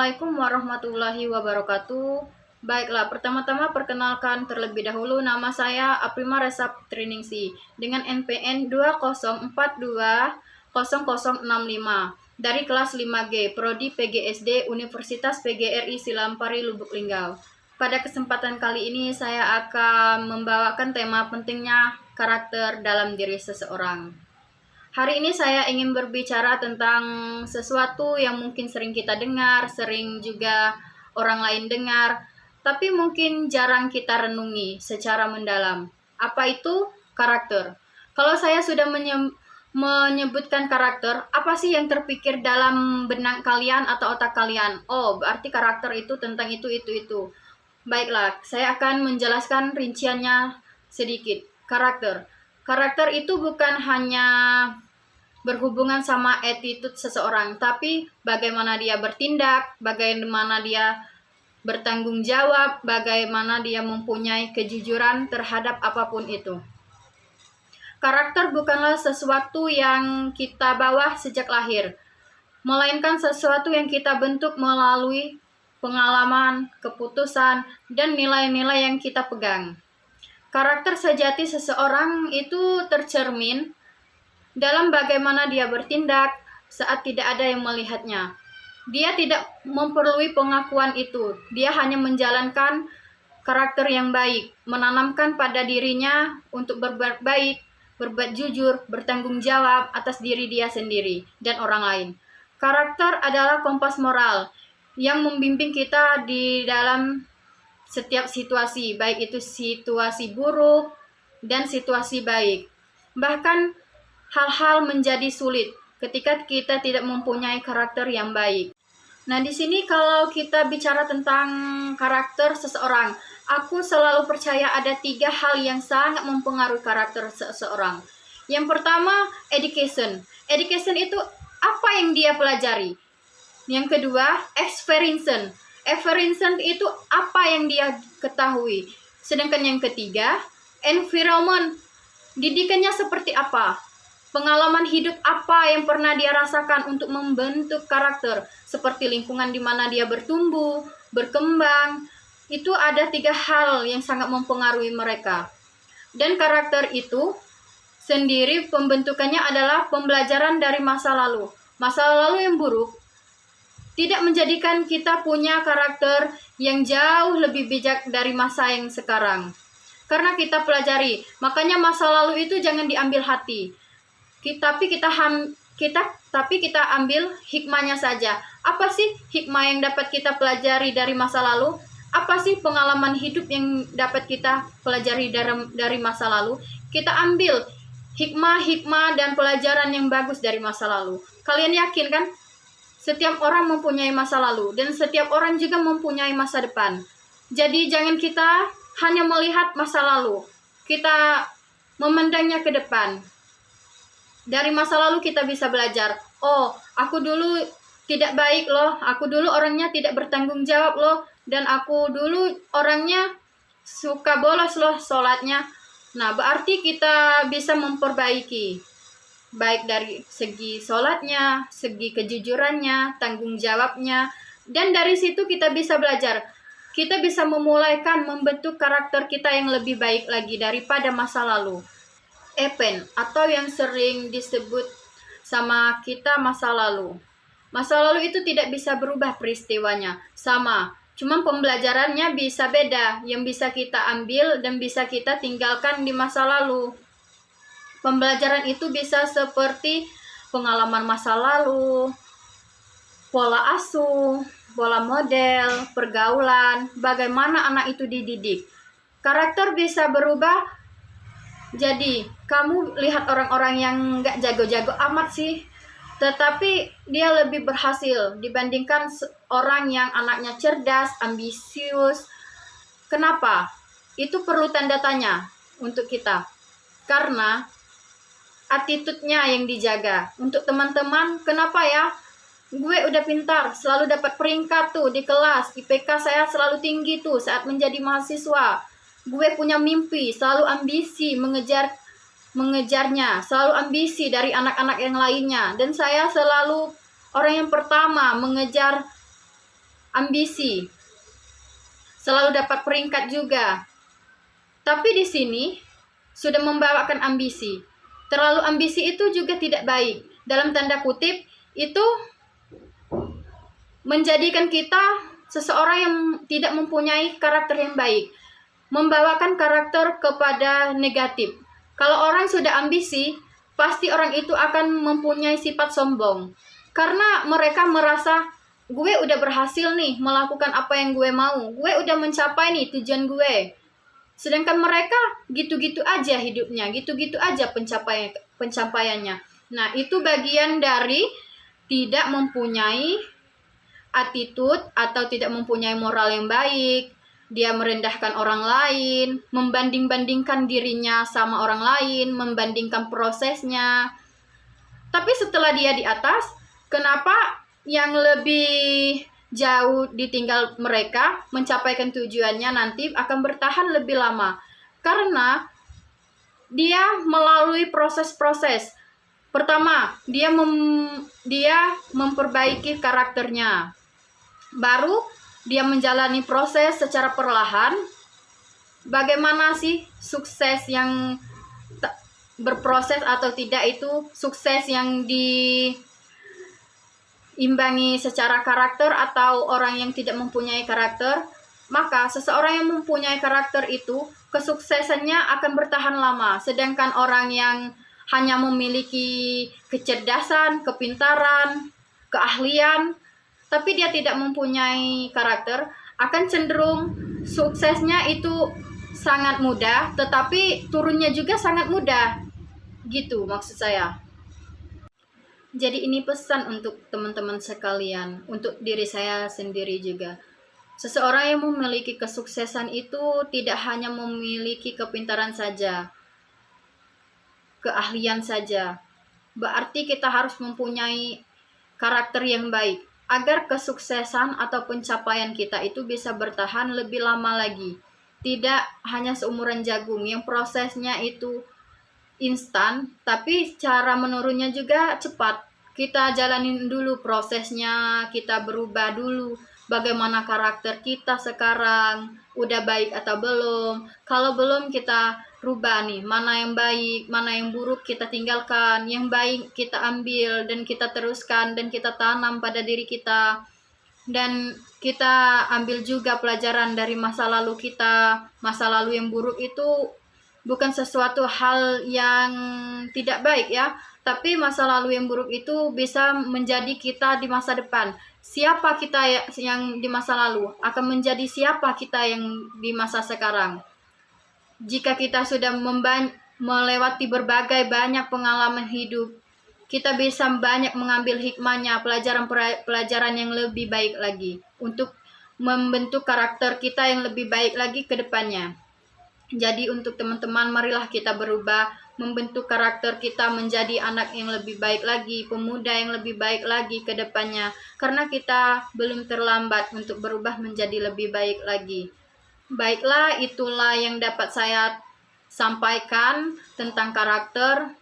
Assalamualaikum warahmatullahi wabarakatuh. Baiklah, pertama-tama perkenalkan terlebih dahulu nama saya Aprima Resa Triningsi dengan NPN 204200065 dari kelas 5G Prodi PGSD Universitas PGRI Silampari Lubuk Linggau. Pada kesempatan kali ini saya akan membawakan tema pentingnya karakter dalam diri seseorang. Hari ini saya ingin berbicara tentang sesuatu yang mungkin sering kita dengar, sering juga orang lain dengar, tapi mungkin jarang kita renungi secara mendalam. Apa itu karakter? Kalau saya sudah menyebutkan karakter, apa sih yang terpikir dalam benak kalian atau otak kalian? Oh, berarti karakter itu tentang itu. Baiklah, saya akan menjelaskan rinciannya sedikit. Karakter itu bukan hanya berhubungan sama attitude seseorang, tapi bagaimana dia bertindak, bagaimana dia bertanggung jawab, bagaimana dia mempunyai kejujuran terhadap apapun itu. Karakter bukanlah sesuatu yang kita bawa sejak lahir, melainkan sesuatu yang kita bentuk melalui pengalaman, keputusan, dan nilai-nilai yang kita pegang. Karakter sejati seseorang itu tercermin dalam bagaimana dia bertindak saat tidak ada yang melihatnya. Dia tidak memerlukan pengakuan itu. Dia hanya menjalankan karakter yang baik, menanamkan pada dirinya untuk berbuat baik, berbuat jujur, bertanggung jawab atas diri dia sendiri dan orang lain. Karakter adalah kompas moral yang membimbing kita di dalam setiap situasi, baik itu situasi buruk dan situasi baik. Bahkan hal-hal menjadi sulit ketika kita tidak mempunyai karakter yang baik. Nah, di sini kalau kita bicara tentang karakter seseorang, aku selalu percaya ada 3 hal yang sangat mempengaruhi karakter seseorang. Yang pertama, education. Education itu apa yang dia pelajari. Yang kedua, experience. Experience itu apa yang dia ketahui. Sedangkan yang ketiga, environment. Didikannya seperti apa? Pengalaman hidup apa yang pernah dia rasakan untuk membentuk karakter, seperti lingkungan di mana dia bertumbuh, berkembang. Itu ada 3 hal yang sangat mempengaruhi mereka. Dan karakter itu sendiri pembentukannya adalah pembelajaran dari masa lalu. Masa lalu yang buruk tidak menjadikan kita punya karakter yang jauh lebih bijak dari masa yang sekarang. Karena kita pelajari, makanya masa lalu itu jangan diambil hati. Tapi kita ambil hikmahnya saja. Apa sih hikmah yang dapat kita pelajari dari masa lalu? Apa sih pengalaman hidup yang dapat kita pelajari dari masa lalu? Kita ambil hikmah dan pelajaran yang bagus dari masa lalu. Kalian yakin kan? Setiap orang mempunyai masa lalu dan setiap orang juga mempunyai masa depan. Jadi jangan kita hanya melihat masa lalu. Kita memandangnya ke depan. Dari masa lalu kita bisa belajar. Oh, aku dulu tidak baik loh. Aku dulu orangnya tidak bertanggung jawab loh. Dan aku dulu orangnya suka bolos loh sholatnya. Nah, berarti kita bisa memperbaiki. Baik dari segi sholatnya, segi kejujurannya, tanggung jawabnya. Dan dari situ kita bisa belajar. Kita bisa memulaikan membentuk karakter kita yang lebih baik lagi daripada masa lalu. Event atau yang sering disebut sama kita masa lalu. Masa lalu itu tidak bisa berubah peristiwanya, sama. Cuma pembelajarannya bisa beda, yang bisa kita ambil dan bisa kita tinggalkan di masa lalu. Pembelajaran itu bisa seperti pengalaman masa lalu, pola asuh, pola model, pergaulan, bagaimana anak itu dididik. Karakter bisa berubah. Jadi, kamu lihat orang-orang yang gak jago-jago amat sih, tetapi dia lebih berhasil dibandingkan orang yang anaknya cerdas, ambisius. Kenapa? Itu perlu tanda tanya untuk kita. Karena attitude-nya yang dijaga. Untuk teman-teman, kenapa ya? Gue udah pintar, selalu dapat peringkat tuh di kelas. IPK saya selalu tinggi tuh saat menjadi mahasiswa. Gue punya mimpi, selalu ambisi mengejarnya, selalu ambisi dari anak-anak yang lainnya. Dan saya selalu orang yang pertama mengejar ambisi, selalu dapat peringkat juga. Tapi di sini sudah membawakan ambisi. Terlalu ambisi itu juga tidak baik. Dalam tanda kutip, itu menjadikan kita seseorang yang tidak mempunyai karakter yang baik, membawakan karakter kepada negatif. Kalau orang sudah ambisi, pasti orang itu akan mempunyai sifat sombong. Karena mereka merasa, gue udah berhasil nih melakukan apa yang gue mau. Gue udah mencapai nih tujuan gue. Sedangkan mereka gitu-gitu aja hidupnya, gitu-gitu aja pencapaiannya. Nah, itu bagian dari tidak mempunyai attitude atau tidak mempunyai moral yang baik. Dia merendahkan orang lain, membanding-bandingkan dirinya sama orang lain, membandingkan prosesnya. Tapi setelah dia di atas, kenapa yang lebih jauh ditinggal mereka mencapaikan tujuannya nanti akan bertahan lebih lama? Karena dia melalui proses-proses. Pertama, dia memperbaiki karakternya. Baru dia menjalani proses secara perlahan. Bagaimana sih sukses yang berproses atau tidak itu? Sukses yang diimbangi secara karakter atau orang yang tidak mempunyai karakter? Maka seseorang yang mempunyai karakter itu kesuksesannya akan bertahan lama. Sedangkan orang yang hanya memiliki kecerdasan, kepintaran, keahlian, tapi dia tidak mempunyai karakter, akan cenderung suksesnya itu sangat mudah, tetapi turunnya juga sangat mudah. Gitu maksud saya. Jadi ini pesan untuk teman-teman sekalian, untuk diri saya sendiri juga. Seseorang yang memiliki kesuksesan itu tidak hanya memiliki kepintaran saja, keahlian saja. Berarti kita harus mempunyai karakter yang baik agar kesuksesan atau pencapaian kita itu bisa bertahan lebih lama lagi. Tidak hanya seumuran jagung yang prosesnya itu instan, tapi cara menurunnya juga cepat. Kita jalanin dulu prosesnya, kita berubah dulu. Bagaimana karakter kita sekarang, udah baik atau belum? Kalau belum, kita rubah nih, mana yang baik, mana yang buruk kita tinggalkan, yang baik kita ambil dan kita teruskan dan kita tanam pada diri kita. Dan kita ambil juga pelajaran dari masa lalu kita. Masa lalu yang buruk itu bukan sesuatu hal yang tidak baik ya, tapi masa lalu yang buruk itu bisa menjadi kita di masa depan. Siapa kita yang di masa lalu akan menjadi siapa kita yang di masa sekarang. Jika kita sudah melewati berbagai banyak pengalaman hidup, kita bisa banyak mengambil hikmahnya, pelajaran-pelajaran yang lebih baik lagi untuk membentuk karakter kita yang lebih baik lagi ke depannya. Jadi untuk teman-teman, marilah kita berubah, membentuk karakter kita menjadi anak yang lebih baik lagi, pemuda yang lebih baik lagi ke depannya. Karena kita belum terlambat untuk berubah menjadi lebih baik lagi. Baiklah, itulah yang dapat saya sampaikan tentang karakter.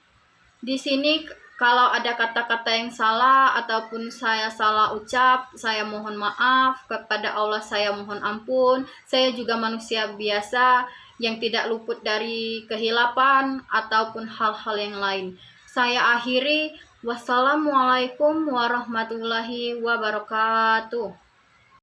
Di sini kalau ada kata-kata yang salah ataupun saya salah ucap, saya mohon maaf. Kepada Allah saya mohon ampun. Saya juga manusia biasa yang tidak luput dari kehilapan ataupun hal-hal yang lain. Saya akhiri. Wassalamualaikum warahmatullahi wabarakatuh.